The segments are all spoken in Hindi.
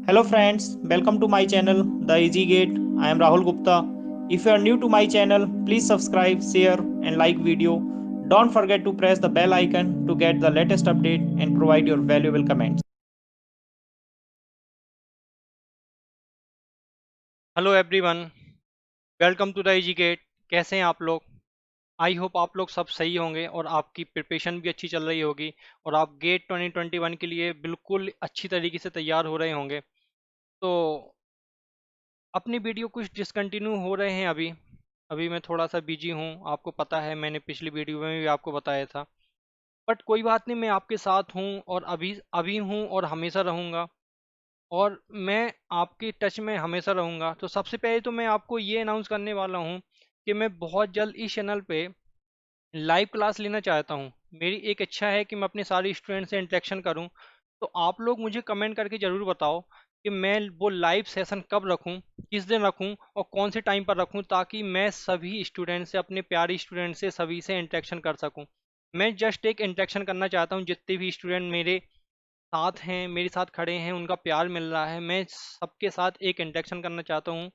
Hello friends, welcome to my channel The Easy Gate. I am Rahul Gupta. If you are new to my channel, please subscribe, share and like video. Don't forget to press the bell icon to get the latest update and provide your valuable comments. Hello everyone, welcome to the Educate. कैसे हैं आप लोग? आई होप आप लोग सब सही होंगे और आपकी प्रिपरेशन भी अच्छी चल रही होगी और आप गेट 2021 के लिए बिल्कुल अच्छी तरीके से तैयार हो रहे होंगे। तो अपनी वीडियो कुछ डिसकंटिन्यू हो रहे हैं अभी अभी मैं थोड़ा सा बिजी हूँ, आपको पता है, मैंने पिछली वीडियो में भी आपको बताया था। बट कोई बात नहीं, मैं आपके साथ हूँ और अभी अभी हूँ और हमेशा रहूँगा और मैं आपके टच में हमेशा रहूँगा। तो सबसे पहले तो मैं आपको ये अनाउंस करने वाला हूँ कि मैं बहुत जल्द इस चैनल पे लाइव क्लास लेना चाहता हूँ। मेरी एक इच्छा है कि मैं अपने सारे स्टूडेंट से इंटरेक्शन करूँ। तो आप लोग मुझे कमेंट करके ज़रूर बताओ कि मैं वो लाइव सेशन कब रखूँ, किस दिन रखूँ और कौन से टाइम पर रखूँ, ताकि मैं सभी स्टूडेंट से, अपने प्यारे स्टूडेंट से, सभी से इंटरेक्शन कर सकूँ। मैं जस्ट एक इंटरेक्शन करना चाहता हूँ। जितने भी स्टूडेंट मेरे साथ हैं, मेरे साथ खड़े हैं, उनका प्यार मिल रहा है, मैं सबके साथ एक इंटरेक्शन करना चाहता हूँ।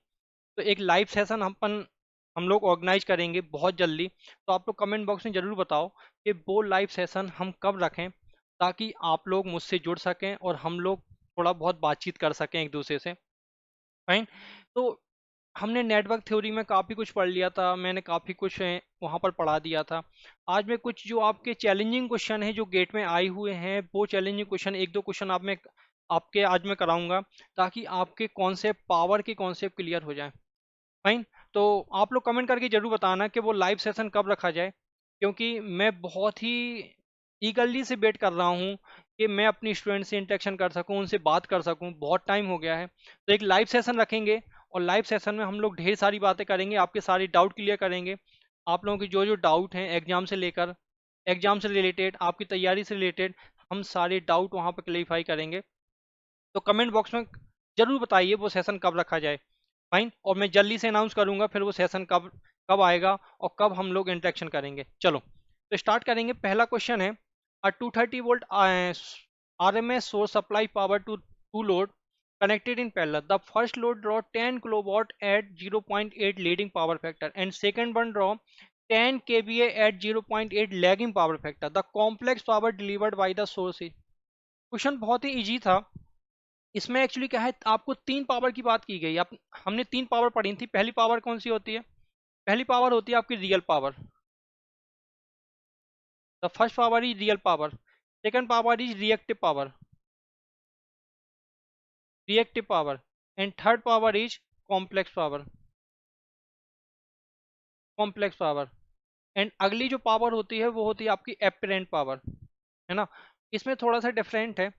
तो एक लाइव सेशन हम लोग ऑर्गेनाइज करेंगे बहुत जल्दी। तो आप लोग कमेंट बॉक्स में ज़रूर बताओ कि वो लाइव सेशन हम कब रखें, ताकि आप लोग मुझसे जुड़ सकें और हम लोग थोड़ा बहुत बातचीत कर सकें एक दूसरे से। फाइन। तो हमने नेटवर्क थ्योरी में काफ़ी कुछ पढ़ लिया था, मैंने काफ़ी कुछ वहाँ पर पढ़ा दिया था। आज मैं कुछ जो आपके चैलेंजिंग क्वेश्चन हैं जो गेट में आए हुए हैं, वो चैलेंजिंग क्वेश्चन एक दो क्वेश्चन आपके आज मैं कराऊंगा, ताकि आपके कॉन्सेप्ट, पावर के कॉन्सेप्ट क्लियर हो जाए। फाइन। तो आप लोग कमेंट करके जरूर बताना कि वो लाइव सेशन कब रखा जाए, क्योंकि मैं बहुत ही ईगरली से वेट कर रहा हूँ कि मैं अपनी स्टूडेंट से इंटरेक्शन कर सकूँ, उनसे बात कर सकूँ, बहुत टाइम हो गया है। तो एक लाइव सेशन रखेंगे और लाइव सेशन में हम लोग ढेर सारी बातें करेंगे, आपके सारे डाउट क्लियर करेंगे। आप लोगों की जो जो डाउट हैं एग्जाम से लेकर, एग्जाम से रिलेटेड, आपकी तैयारी से रिलेटेड, हम सारे डाउट वहाँ पर क्लेरिफाई करेंगे। तो कमेंट बॉक्स में जरूर बताइए वो सेशन कब रखा जाए। फाइन। और मैं जल्दी से अनाउंस करूंगा फिर वो सेशन कब कब आएगा और कब हम लोग इंटरेक्शन करेंगे। चलो तो स्टार्ट करेंगे। पहला क्वेश्चन है, 230 volt RMS source supply power to two load connected in parallel. The first load draw 10 kilowatt at 0.8 leading power factor and second one draw 10 kVA at 0.8 lagging power factor. The complex power delivered by the source is। Question बहुत ही इजी था। इसमें एक्चुअली क्या है, आपको तीन पावर की बात की गई। आप हमने तीन पावर पढ़ी थी। पहली पावर कौन सी होती है? पहली पावर होती है आपकी real power. The first power is real power. Second power is reactive power, reactive power. And third power is complex power, complex power. And अगली जो पावर होती है वो होती है आपकी एपरेंट पावर, है ना। इसमें थोड़ा सा डिफरेंट है,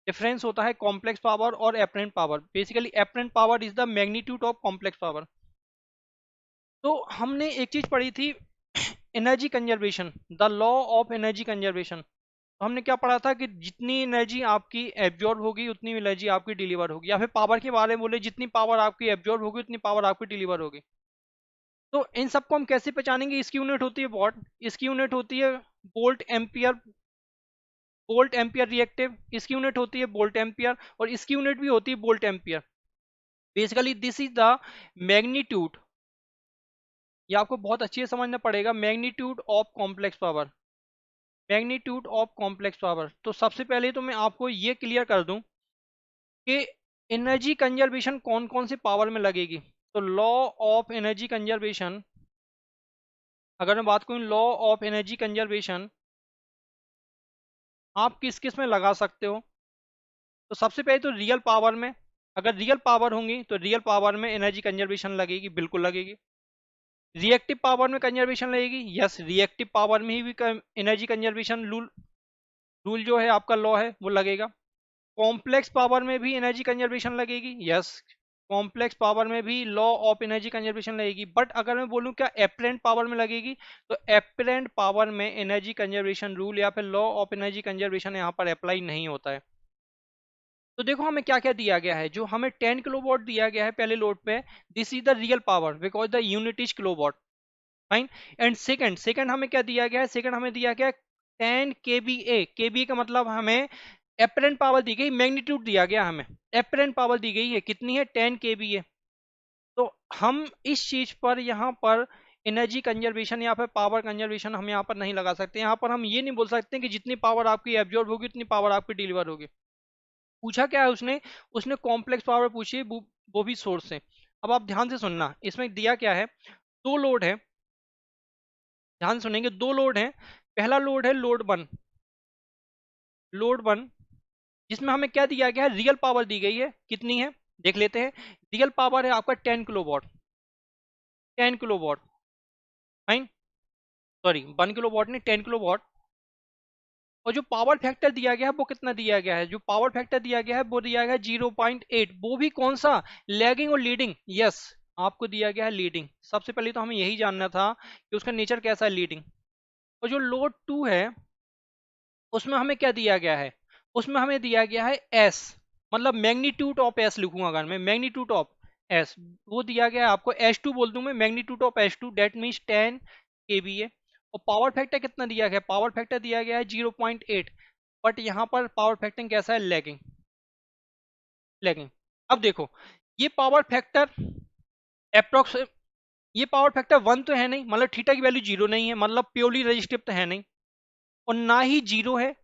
डिफरेंस होता है कॉम्प्लेक्स पावर और apparent power. Basically apparent power is the magnitude of complex power. तो हमने एक चीज पढ़ी थी, energy conservation, the law of energy conservation. तो हमने क्या पढ़ा था कि जितनी एनर्जी आपकी एब्जॉर्ब होगी उतनी एनर्जी आपकी डिलीवर होगी, या फिर पावर के बारे में बोले, जितनी पावर आपकी एब्जॉर्ब होगी उतनी पावर आपकी डिलीवर होगी। तो इन सबको हम कैसे पहचानेंगे? इसकी यूनिट होती है वॉट, इसकी यूनिट होती है volt ampere, volt ampere reactive, इसकी यूनिट होती है वोल्ट एम्पियर और इसकी यूनिट भी होती है volt ampere. Basically this is the magnitude, ये आपको बहुत अच्छे से समझना पड़ेगा, magnitude of complex power, magnitude of complex power. तो सबसे पहले तो मैं आपको ये क्लियर कर दूं कि एनर्जी कंजर्वेशन कौन कौन से पावर में लगेगी। तो लॉ ऑफ एनर्जी कंजर्वेशन, अगर मैं बात करूं लॉ ऑफ एनर्जी कंजर्वेशन, आप किस किस में लगा सकते हो? तो सबसे पहले तो रियल पावर में, अगर रियल पावर होंगी तो रियल पावर में एनर्जी कंजर्वेशन लगेगी, बिल्कुल लगेगी। रिएक्टिव पावर में कंजर्वेशन लगेगी, यस, रिएक्टिव पावर में ही भी एनर्जी कंजर्वेशन रूल, रूल जो है आपका लॉ है वो लगेगा। कॉम्प्लेक्स पावर में भी एनर्जी कंजर्वेशन लगेगी, यस, कॉम्प्लेक्स पावर में भी लॉ ऑफ एनर्जी कंजर्वेशन लगेगी। बट अगर मैं बोलूं क्या एपरेंट पावर में लगेगी, तो एपरेंट पावर में एनर्जी कंजर्वेशन रूल या फिर लॉ ऑफ एनर्जी कंजर्वेशन यहाँ पर अप्लाई नहीं होता है। तो देखो हमें क्या क्या दिया गया है। जो हमें 10 किलोवाट दिया गया है पहले लोड पे, this is the real power because the unit is kilowatt. Fine. And second, second हमें क्या दिया गया है? सेकंड हमें दिया गया है 10 kVA। kVA का मतलब हमें एपरेंट पावर दी गई, मैग्नीट्यूड दिया गया हमें, एपरेंट पावर दी गई है कितनी है 10 kVA। तो हम इस चीज पर यहाँ पर एनर्जी कंजर्वेशन या फिर पावर कंजर्वेशन हम यहाँ पर नहीं लगा सकते। यहाँ पर हम ये नहीं बोल सकते कि जितनी पावर आपकी एब्जॉर्ब होगी उतनी पावर आपकी डिलीवर होगी। पूछा क्या है उसने, उसने कॉम्प्लेक्स पावर पूछी है, वो भी सोर्स से। अब आप ध्यान से सुनना, इसमें दिया क्या है, दो लोड है, ध्यान से सुनेंगे, दो लोड है। पहला लोड है लोड वन, लोड वन, जिसमें हमें क्या दिया गया है, रियल पावर दी गई है, कितनी है देख लेते हैं। रियल पावर है आपका 10 kilowatt, 10 kilowatt, fine, sorry 1 kilowatt नहीं 10 किलोवाट। और जो पावर फैक्टर दिया गया है वो कितना दिया गया है, जो पावर फैक्टर दिया गया है वो दिया गया है 0.8, वो भी कौन सा, लैगिंग और लीडिंग, यस आपको दिया गया है लीडिंग। सबसे पहले तो हमें यही जानना था कि उसका नेचर कैसा है, लीडिंग। और जो लोड 2 है उसमें हमें क्या दिया गया है, उसमें हमें दिया गया है एस, मतलब मैग्नीट्यूड ऑफ एस लिखूंगा अगर मैं, मैग्नीट्यूड ऑफ एस, वो दिया गया है आपको एस टू बोल दूं मैं, magnitude of S two, that means 10 kVA। और पावर फैक्टर कितना दिया गया है, पावर फैक्टर दिया गया है 0.8, बट यहाँ पर पावर फैक्टर कैसा है, लैगिंग, लैगिंग। अब देखो ये पावर फैक्टर अप्रोक्स, ये पावर फैक्टर 1 तो है नहीं, मतलब थीटा की वैल्यू 0 नहीं है, मतलब प्योरली रेजिस्टिव तो है नहीं, और ना ही जीरो है,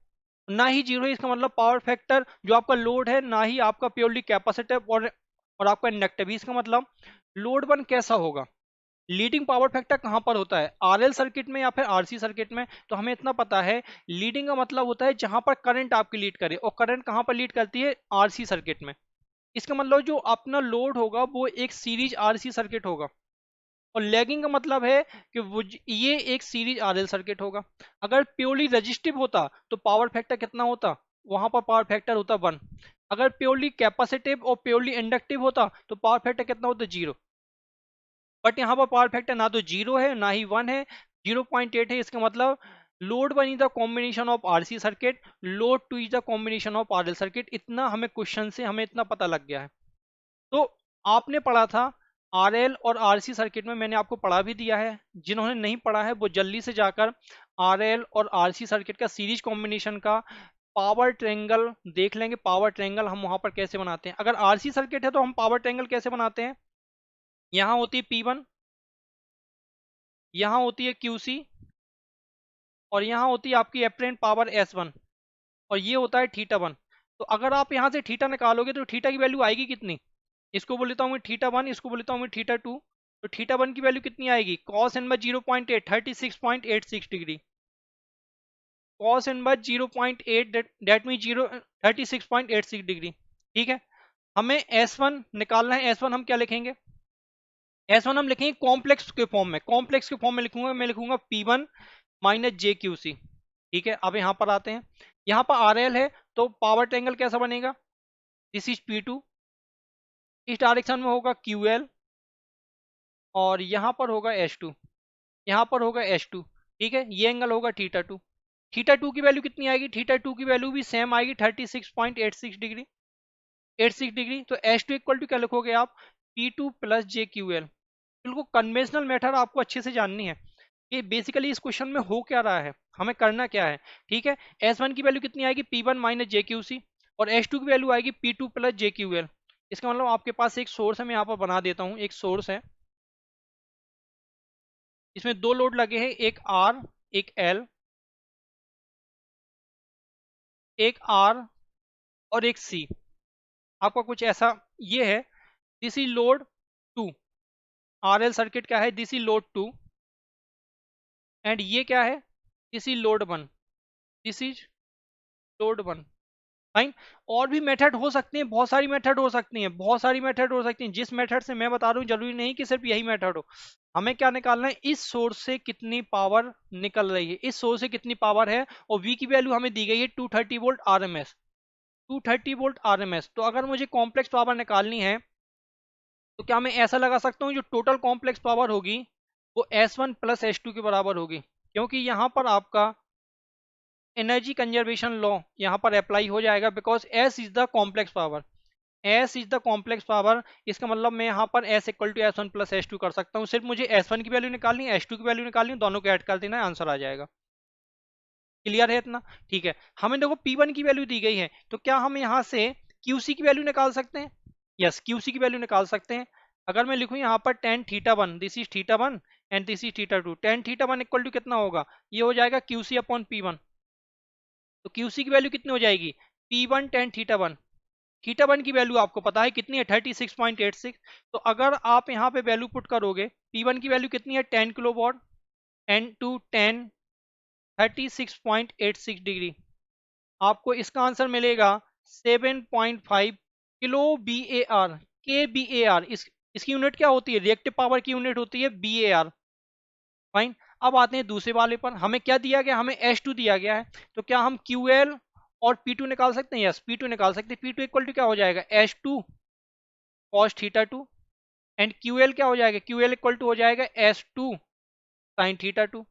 ना ही जीरो है, इसका मतलब पावर फैक्टर जो आपका लोड है ना ही आपका प्योरली कैपेसिटिव और आपका इंडक्टिव। इसका मतलब लोड वन कैसा होगा, लीडिंग पावर फैक्टर कहां पर होता है, आरएल सर्किट में या फिर आरसी सर्किट में। तो हमें इतना पता है लीडिंग का मतलब होता है जहां पर करंट आपकी लीड करे, और करंट कहां पर लीड करती है, आरसी सर्किट में। इसका मतलब जो अपना लोड होगा वो एक सीरीज आरसी सर्किट होगा, और लैगिंग का मतलब है कि ये एक सीरीज आरएल सर्किट होगा। अगर प्योरली रजिस्टिव होता तो पावर फैक्टर कितना होता, वहां पर पावर फैक्टर होता 1। अगर प्योरली कैपेसिटिव और प्योरली इंडक्टिव होता तो पावर फैक्टर कितना होता, 0। बट यहाँ पर पावर फैक्टर ना तो 0 है ना ही 1 है, 0.8 है। इसका मतलब load one is the combination of RC circuit, load two is the combination of RL circuit. इतना हमें क्वेश्चन से हमें इतना पता लग गया है। तो आपने पढ़ा था आरएल और आरसी सर्किट में, मैंने आपको पढ़ा भी दिया है, जिन्होंने नहीं पढ़ा है वो जल्दी से जाकर आरएल और आरसी सर्किट का सीरीज कॉम्बिनेशन का पावर ट्रायंगल देख लेंगे। पावर ट्रायंगल हम वहां पर कैसे बनाते हैं, अगर आरसी सर्किट है तो हम पावर ट्रायंगल कैसे बनाते हैं, यहाँ होती है P1, यहाँ होती है QC, और यहाँ होती है आपकी एपरेंट पावर S1, और ये होता है थीटा 1। तो अगर आप यहाँ से थीटा निकालोगे तो थीटा की वैल्यू आएगी कितनी, इसको बोल लेता हूँ मैं थीटा 1, इसको बोल लेता हूँ मैं थीटा 2। तो थीटा 1 की वैल्यू कितनी आएगी, cos inverse 0.8, 36.86 degree, cos inverse 0.8 that mean 36.86 degree. ठीक है, हमें S1 निकालना है। S1 हम क्या लिखेंगे, S1 हम लिखेंगे कॉम्प्लेक्स के फॉर्म में, कॉम्प्लेक्स के फॉर्म में लिखूंगा मैं, लिखूंगा P1 माइनस JQC। ठीक है, अब यहाँ पर आते हैं, यहाँ पर RL है तो पावर ट्रायंगल कैसा बनेगा, दिस इज P2, इस डायरेक्शन में होगा QL, और यहाँ पर होगा S2, यहाँ पर होगा S2। ठीक है, ये एंगल होगा थीटा 2। थीटा 2 की वैल्यू कितनी आएगी, थीटा 2 की वैल्यू भी सेम आएगी 36.86 डिग्री, 86 डिग्री। तो S2 इक्वल टू क्या लिखोगे आप, P2 प्लस JQL। बिल्कुल कन्वेंशनल मेथड आपको अच्छे से जाननी है कि बेसिकली इस क्वेश्चन में हो क्या रहा है, हमें करना क्या है। ठीक है, S1 की वैल्यू कितनी आएगी, P1 माइनस JQC, और S2 की वैल्यू आएगी P2 प्लस JQL। इसका मतलब आपके पास एक सोर्स है, मैं यहाँ पर बना देता हूँ, एक सोर्स है, इसमें दो लोड लगे हैं, एक R एक L, एक R और एक C। आपका कुछ ऐसा ये है, this is load 2, RL circuit क्या है, दिस इज लोड 2, एंड ये क्या है, this is load 1, this is load 1। Fine, और भी मेथड हो सकते हैं, बहुत सारी मेथड हो सकती हैं, बहुत सारी मेथड हो सकती हैं। जिस मेथड से मैं बता रहा हूँ जरूरी नहीं कि सिर्फ यही मेथड हो। हमें क्या निकालना है, इस सोर्स से कितनी पावर निकल रही है, इस सोर्स से कितनी पावर है, और V की वैल्यू हमें दी गई है 230 वोल्ट RMS, 230 वोल्ट RMS। तो अगर मुझे कॉम्प्लेक्स पावर निकालनी है तो क्या मैं ऐसा लगा सकता हूँ जो टोटल कॉम्प्लेक्स पावर होगी वो S1 प्लस S2 के बराबर होगी, क्योंकि यहाँ पर आपका एनर्जी कंजर्वेशन लॉ यहाँ पर अप्लाई हो जाएगा, because S is the complex power, S is the complex power. इसका मतलब मैं यहाँ पर S equal to S1 plus S2 कर सकता हूँ। सिर्फ मुझे S1 की वैल्यू निकालनी है, S2 की वैल्यू निकालनी है, दोनों को ऐड कर देना है, आंसर आ जाएगा। क्लियर है इतना? ठीक है, हमें देखो P1 की वैल्यू दी गई है, तो क्या हम यहाँ से QC की वैल्यू निकाल सकते हैं? यस, QC की वैल्यू निकाल सकते हैं। अगर मैं लिखूं यहाँ पर tan θ1, this is θ1 and this is θ2, tan θ1 equal to कितना होगा? ये हो जाएगा QC अपॉन P1। तो QC की वैल्यू कितनी हो जाएगी? P1 tan θ1। θ1 की वैल्यू आपको पता है कितनी है, 36.86। तो अगर आप यहाँ पे वैल्यू पुट करोगे, P1 की वैल्यू कितनी है 10 किलोवाट एंड टू 10 36.86 डिग्री, आपको इसका आंसर मिलेगा 7.5 किलो BAR। के BAR इसकी यूनिट क्या होती है? रिएक्टिव पावर की यूनिट होती है BAR। फाइन। अब आते हैं दूसरे वाले पर, हमें क्या दिया गया? हमें H2 दिया गया है। तो क्या हम QL और P2 निकाल सकते हैं? यस, P2 निकाल सकते हैं। P2 इक्वल टू क्या हो जाएगा? H2 cos θ2 एंड QL क्या हो जाएगा? QL इक्वल टू हो जाएगा S2 sin θ2।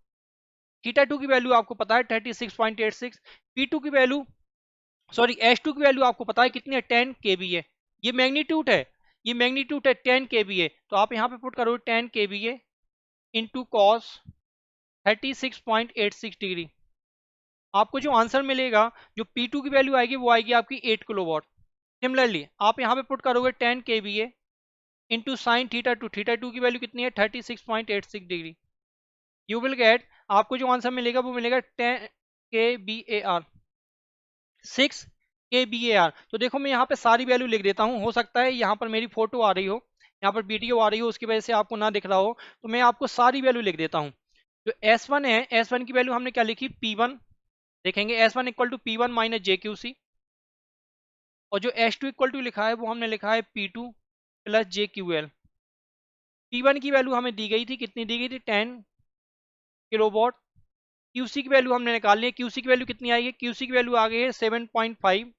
θ2 की वैल्यू आपको पता है 36.86। P2 की वैल्यू, सॉरी H2 की वैल्यू आपको पता है कितनी है? 10 kVA। ये मैग्नीट्यूड है, ये मैग्नीट्यूड है 10 kVA। तो आप यहाँ पे पुट करो 10 kVA इंटू कॉस 36.86 डिग्री, आपको जो आंसर मिलेगा, जो P2 की वैल्यू आएगी वो आएगी आपकी 8 किलोवाट। सिमिलरली आप यहाँ पे पुट करोगे 10 kVA इंटू साइन θ2, θ2 की वैल्यू कितनी है? 36.86 डिग्री। यू विल गेट, आपको जो आंसर मिलेगा वो मिलेगा 10 kVAR, 6 kVAR। तो देखो मैं यहाँ पे सारी वैल्यू लिख देता हूँ, हो सकता है यहाँ पर मेरी फोटो आ रही हो, यहाँ पर वीडियो आ रही हो, उसकी वजह से आपको ना दिख रहा हो, तो मैं आपको सारी वैल्यू लिख देता हूँ। जो S1 है, S1 की वैल्यू हमने क्या लिखी? P1। देखेंगे S1 equal to P1 minus JQC, और जो H2 इक्वल टू लिखा है वो हमने लिखा है P2 प्लस JQL। P1 की वैल्यू हमें दी गई थी, कितनी दी गई थी? 10 किलोवाट। QC की वैल्यू हमने निकालनी है, QC की वैल्यू कितनी आई है? QC की वैल्यू आ गई है 7.5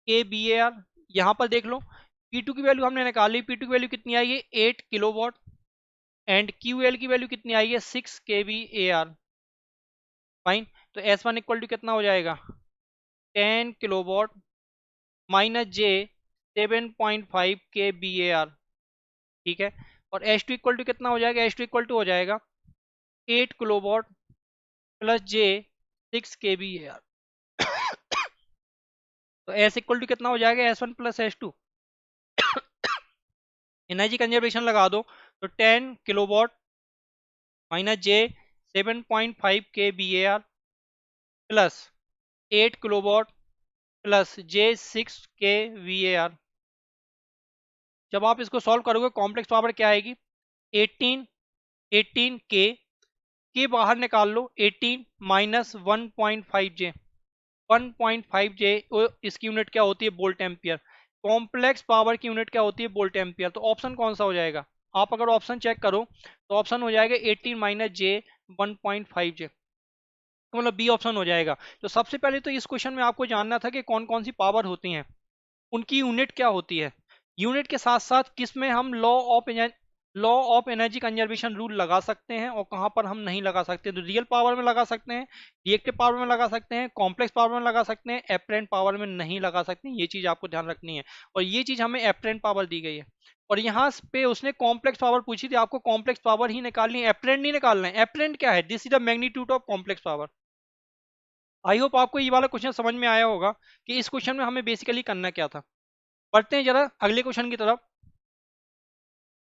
kVAR। यहाँ पर देख लो, P2 की वैल्यू हमने निकाली, P2 की वैल्यू कितनी आई है? 8 किलोवाट एंड QL की वैल्यू कितनी आई है? 6 kVAR। फाइन। तो S1 इक्वल टू कितना हो जाएगा? 10 किलोवाट माइनस J 7.5 kVAR। ठीक है, और H2 इक्वल टू कितना हो जाएगा? H2 इक्वल टू हो जाएगा 8 किलोवाट प्लस J 6 kVAR। तो S इक्वल टू कितना हो जाएगा? S1 plus S2। Energy conservation लगा दो, तो 10 kilowatt minus J 7.5 kVAR plus 8 kilowatt plus J 6 kVAR। जब आप इसको सॉल्व करोगे, कॉम्प्लेक्स पावर क्या आएगी? 18 के बाहर निकाल लो, 18 माइनस 1.5 J, 1.5 J इसकी यूनिट क्या होती है? Volt ampere. कॉम्प्लेक्स पावर की यूनिट क्या होती है? Volt ampere. तो ऑप्शन कौन सा हो जाएगा? आप अगर ऑप्शन चेक करो तो ऑप्शन हो जाएगा 18 माइनस J 1.5 J, तो मतलब बी ऑप्शन हो जाएगा। तो सबसे पहले तो इस क्वेश्चन में आपको जानना था कि कौन कौन सी पावर होती हैं, उनकी यूनिट क्या होती है। यूनिट के साथ साथ किस में हम law of energy conservation rule लगा सकते हैं और कहां पर हम नहीं लगा सकते। तो रियल पावर में लगा सकते हैं, रिएक्टिव पावर में लगा सकते हैं, कॉम्प्लेक्स पावर में लगा सकते हैं, एपरेंट पावर में नहीं लगा सकते हैं। ये चीज आपको ध्यान रखनी है, और ये चीज हमें एपरेंट पावर दी गई है, और यहाँ पे उसने कॉम्प्लेक्स पावर पूछी थी, आपको कॉम्प्लेक्स पावर ही निकालनी है, एपरेंट नहीं निकालना है। एपरेंट क्या है? This is the magnitude of complex power. I hope आपको ये वाला क्वेश्चन समझ में आया होगा कि इस क्वेश्चन में हमें बेसिकली करना क्या था। बढ़ते हैं जरा अगले क्वेश्चन की तरफ।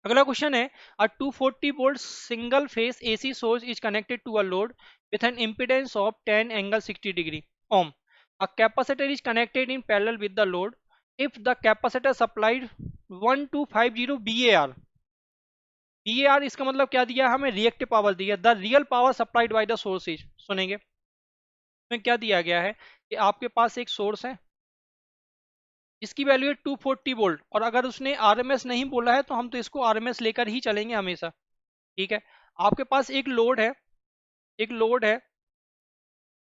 अगला क्वेश्चन है, a 240 volt single phase AC source is connected to a load with an impedance of 10 angle 60 degree ohm. A capacitor is connected in parallel with the load if the capacitor supplied 1250 VAR। VAR इसका मतलब क्या दिया हमें? रिएक्टिव पावर दिया। The real power supplied by the source is, सुनेंगे में क्या दिया गया है कि आपके पास एक सोर्स है इसकी वैल्यू है 240 वोल्ट, और अगर उसने आरएमएस नहीं बोला है तो हम तो इसको आरएमएस लेकर ही चलेंगे हमेशा। ठीक है, आपके पास एक लोड है, एक लोड है,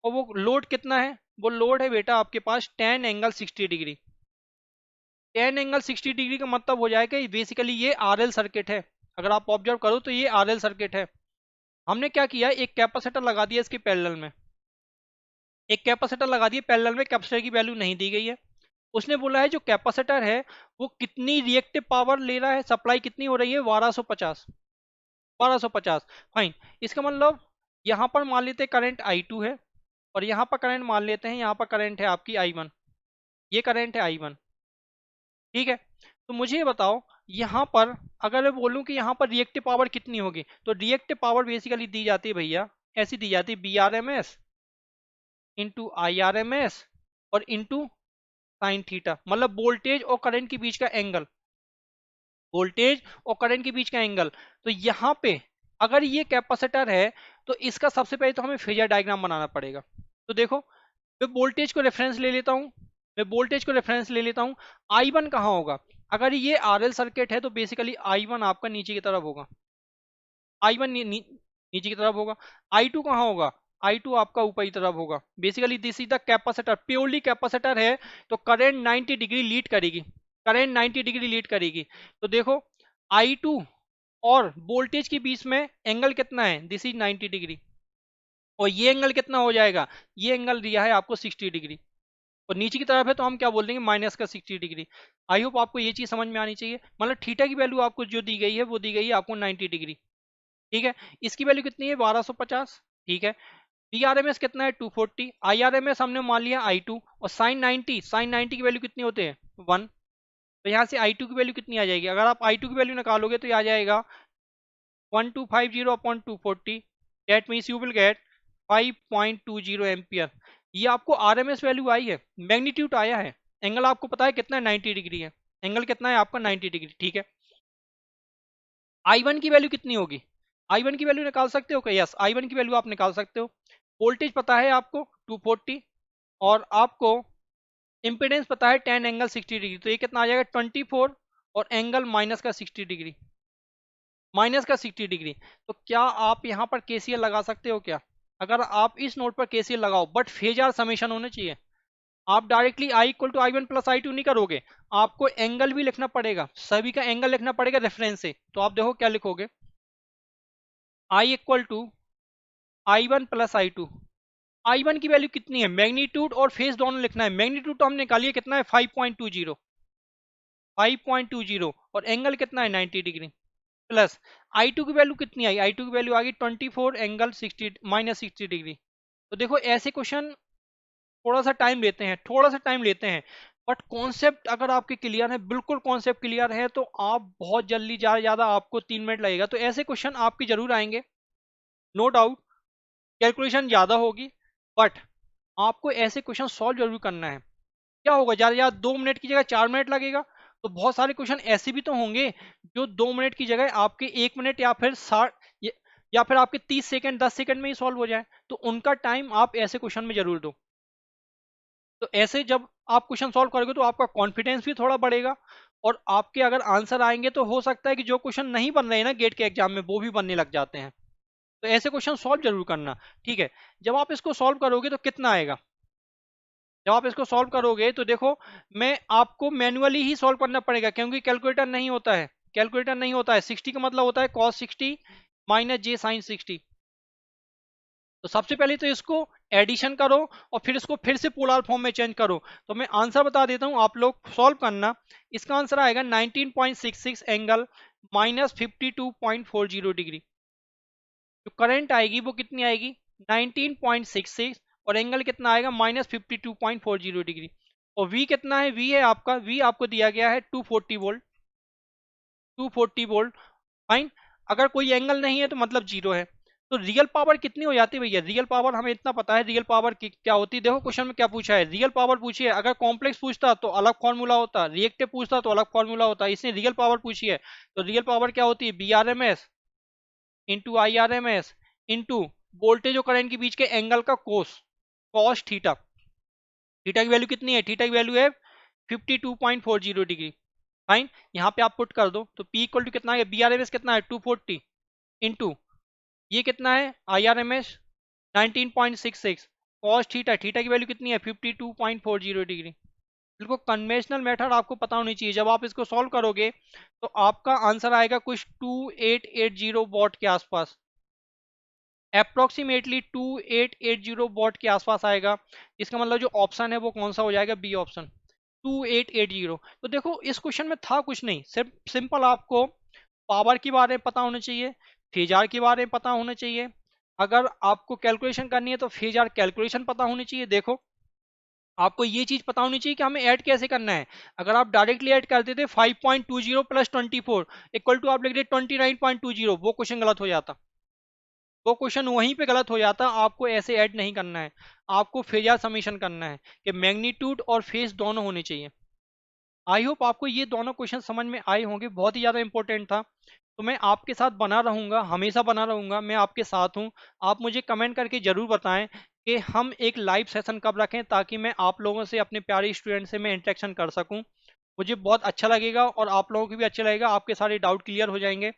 और वो लोड कितना है? वो लोड है बेटा आपके पास 10 एंगल 60 डिग्री। 10 एंगल 60 डिग्री का मतलब हो जाएगा बेसिकली ये आरएल सर्किट है। अगर आप ऑब्जर्व करो तो ये आरएल सर्किट है। हमने क्या किया? एक कैपेसिटर लगा दिया इसके पैरेलल में, एक कैपेसिटर लगा दिया पैरेलल में, कैपेसिटर की वैल्यू नहीं दी गई है। उसने बोला है जो कैपेसिटर है वो कितनी रिएक्टिव पावर ले रहा है, सप्लाई कितनी हो रही है? 1250। 1250। फाइन। इसका मतलब यहाँ पर मान लेते हैं करंट I2 है, और यहाँ पर करंट मान लेते हैं, यहाँ पर करंट है आपकी I1, ये करंट है I1, ठीक है। तो मुझे ये बताओ यहाँ पर अगर मैं बोलूँ कि यहाँ पर रिएक्टिव पावर कितनी होगी, तो रिएक्टिव पावर बेसिकली दी जाती है भैया, ऐसी दी जाती है Vrms इंटू Irms और इंटू साइन थीटा, मतलब वोल्टेज और करंट के बीच का एंगल, वोल्टेज और करंट के बीच का एंगल। तो यहाँ पे अगर ये कैपेसिटर है तो इसका सबसे पहले तो हमें फेजर डायग्राम बनाना पड़ेगा। तो देखो मैं वोल्टेज को रेफरेंस ले लेता हूँ, मैं वोल्टेज को रेफरेंस ले लेता हूँ। I1 कहाँ होगा, अगर ये RL सर्किट है तो बेसिकली I1 आपका नीचे की तरफ होगा, I1 नीचे की तरफ होगा। I2 कहाँ होगा, I2 आपका ऊपर की तरफ होगा। Basically this is the capacitor, purely capacitor है तो करंट 90 डिग्री लीड करेगी, करंट 90 डिग्री लीड करेगी। तो देखो I2 और वोल्टेज के बीच में एंगल कितना है, दिस इज 90 डिग्री, और ये एंगल कितना हो जाएगा, ये एंगल दिया है आपको 60 डिग्री, और नीचे की तरफ है तो हम क्या बोल देंगे, माइनस का 60 डिग्री। आई होप आपको ये चीज समझ में आनी चाहिए। मतलब थीटा की वैल्यू आपको जो दी गई है वो दी गई है आपको 90 डिग्री, ठीक है। इसकी वैल्यू कितनी है, 1250, ठीक है। Vrms कितना है, 240, Irms हमने मान लिया I2, और साइन 90 की वैल्यू कितनी होते हैं, 1। तो यहाँ से I2 की वैल्यू कितनी आ जाएगी, अगर आप I2 की वैल्यू निकालोगे तो ये आ जाएगा 1250 upon 240, that means you will get 5.20 ampere. ये आपको RMS वैल्यू आई है, मैग्नीट्यूड आया है। एंगल आपको पता है कितना है, 90 डिग्री है, एंगल कितना है आपका 90 डिग्री, ठीक है। I1 की वैल्यू कितनी होगी, I1 की वैल्यू निकाल सकते हो क्या, यस I1 की वैल्यू आप निकाल सकते हो। वोल्टेज पता है आपको 240, और आपको इम्पीडेंस पता है 10 एंगल 60 डिग्री, तो ये कितना आ जाएगा 24, और एंगल माइनस का 60 डिग्री, माइनस का 60 डिग्री। तो क्या आप यहाँ पर KCL लगा सकते हो क्या, अगर आप इस नोट पर KCL लगाओ, बट फेजर समेशन होने चाहिए। आप directly I equal to I1 plus I2 नहीं करोगे, आपको एंगल भी लिखना पड़ेगा, सभी का एंगल लिखना पड़ेगा रेफरेंस से। तो आप देखो क्या लिखोगे, I equal to I1 plus I2। I1 की वैल्यू कितनी है, मैग्नीट्यूड और फेज दोनों लिखना है। मैग्नीट्यूड तो हमने निकाली है, कितना है 5.20, 5.20, और एंगल कितना है 90 डिग्री, प्लस I2 की वैल्यू कितनी आई, I2 की वैल्यू आ गई 24 एंगल 60 माइनस 60 डिग्री। तो देखो ऐसे क्वेश्चन थोड़ा सा टाइम लेते हैं, थोड़ा सा टाइम लेते हैं, बट कॉन्सेप्ट अगर आपके क्लियर है, बिल्कुल कॉन्सेप्ट क्लियर है, तो आप बहुत जल्दी, ज़्यादा आपको 3 मिनट लगेगा। तो ऐसे क्वेश्चन आपके जरूर आएंगे, नो डाउट, कैलकुलेशन ज़्यादा होगी, बट आपको ऐसे क्वेश्चन सॉल्व जरूर करना है। क्या होगा, ज़्यादा ज़्यादा 2 मिनट की जगह 4 मिनट लगेगा, तो बहुत सारे क्वेश्चन ऐसे भी तो होंगे जो 2 मिनट की जगह आपके 1 मिनट या फिर 60 या फिर आपके 30 सेकंड 10 सेकंड में ही सॉल्व हो जाए, तो उनका टाइम आप ऐसे क्वेश्चन में जरूर दो। तो ऐसे जब आप क्वेश्चन सॉल्व करोगे तो आपका कॉन्फिडेंस भी थोड़ा बढ़ेगा, और आपके अगर आंसर आएंगे तो हो सकता है कि जो क्वेश्चन नहीं बन रहे हैं ना गेट के एग्जाम में, वो भी बनने लग जाते हैं। तो ऐसे क्वेश्चन सॉल्व जरूर करना, ठीक है। जब आप इसको सॉल्व करोगे तो कितना आएगा, जब आप इसको सॉल्व करोगे तो देखो, मैं आपको मैन्युअली ही सॉल्व करना पड़ेगा, क्योंकि कैलकुलेटर नहीं होता है, कैलकुलेटर नहीं होता है। 60 का मतलब होता है cos 60 माइनस j sin 60। तो सबसे पहले तो इसको एडिशन करो, और फिर इसको फिर से पोलर फॉर्म में चेंज करो। तो मैं आंसर बता देता हूं, आप लोग सॉल्व करना। इसका आंसर आएगा 19.66 एंगल माइनस 52.40 डिग्री। जो करंट आएगी वो कितनी आएगी, 19.66, और एंगल कितना आएगा, माइनस 52.40 डिग्री। और V कितना है, V है आपका, V आपको दिया गया है 240 वोल्ट, 240 वोल्ट, फाइन। अगर कोई एंगल नहीं है तो मतलब जीरो है। तो रियल पावर कितनी हो जाती है भैया, रियल पावर हमें इतना पता है, रियल पावर की क्या होती है। देखो क्वेश्चन में क्या पूछा है, रियल पावर पूछी है। अगर कॉम्प्लेक्स पूछता तो अलग फॉर्मूला होता, रिएक्टिव पूछता तो अलग फॉर्मूला होता, इसने रियल पावर पूछी है। तो रियल पावर क्या होती है, Vrms into Irms into voltage और करंट के बीच के एंगल का कॉस थीटा। थीटा की वैल्यू कितनी है, थीटा की वैल्यू है 52.40 डिग्री, फाइन। यहाँ पे आप पुट कर दो तो P इक्वल टू कितना है, Vrms कितना है 240 इंटू ये कितना है Irms 19.66, कॉस थीटा, थीटा की वैल्यू कितनी है 52.40 डिग्री। बिल्कुल कन्वेंशनल मेथड आपको पता होनी चाहिए। जब आप इसको सॉल्व करोगे तो आपका आंसर आएगा कुछ 2880 वॉट के आसपास, अप्रोक्सीमेटली 2880 वॉट के आसपास आएगा। इसका मतलब जो ऑप्शन है वो कौन सा हो जाएगा, बी ऑप्शन, 2880। तो देखो इस क्वेश्चन में था कुछ नहीं, सिर्फ सिंपल आपको पावर के बारे में पता होना चाहिए, फेजार के बारे में पता होना चाहिए, अगर आपको कैलकुलेशन करनी है तो फेज आर कैलकुलेशन पता होनी चाहिए। देखो, आपको ये चीज पता होनी चाहिए कि हमें ऐड कैसे करना है। अगर आप डायरेक्टली ऐड करते थे 5.20 प्लस 24 इक्वल टू आप लिख रहे 29.20, वो क्वेश्चन गलत हो जाता, वो क्वेश्चन वहीं पे गलत हो जाता। आपको ऐसे ऐड नहीं करना है, आपको फेज आर समीशन करना है कि मैग्नीट्यूड और फेज दोनों होने चाहिए। आई होप आपको ये दोनों क्वेश्चन समझ में आए होंगे, बहुत ही ज़्यादा इंपॉर्टेंट था। तो मैं आपके साथ बना रहूँगा, हमेशा बना रहूँगा, मैं आपके साथ हूँ। आप मुझे कमेंट करके ज़रूर बताएं कि हम एक लाइव सेशन कब रखें, ताकि मैं आप लोगों से, अपने प्यारे स्टूडेंट से मैं इंटरेक्शन कर सकूँ। मुझे बहुत अच्छा लगेगा और आप लोगों को भी अच्छा लगेगा, आपके सारे डाउट क्लियर हो जाएंगे।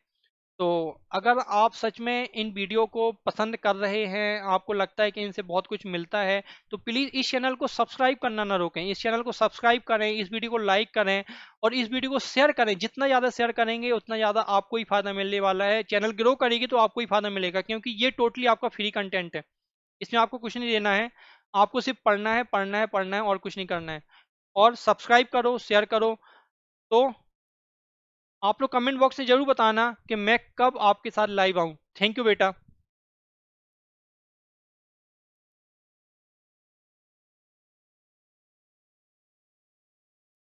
तो अगर आप सच में इन वीडियो को पसंद कर रहे हैं, आपको लगता है कि इनसे बहुत कुछ मिलता है, तो प्लीज़ इस चैनल को सब्सक्राइब करना ना रोकें। इस चैनल को सब्सक्राइब करें, इस वीडियो को लाइक करें और इस वीडियो को शेयर करें। जितना ज़्यादा शेयर करेंगे उतना ज़्यादा आपको ही फायदा मिलने वाला है। चैनल ग्रो करेगी तो आपको ही फायदा मिलेगा, क्योंकि ये टोटली आपका फ्री कंटेंट है। इसमें आपको कुछ नहीं देना है, आपको सिर्फ पढ़ना है, पढ़ना है, पढ़ना है और कुछ नहीं करना है। और सब्सक्राइब करो, शेयर करो। तो आप लोग कमेंट बॉक्स में जरूर बताना कि मैं कब आपके साथ लाइव आऊं। थैंक यू बेटा।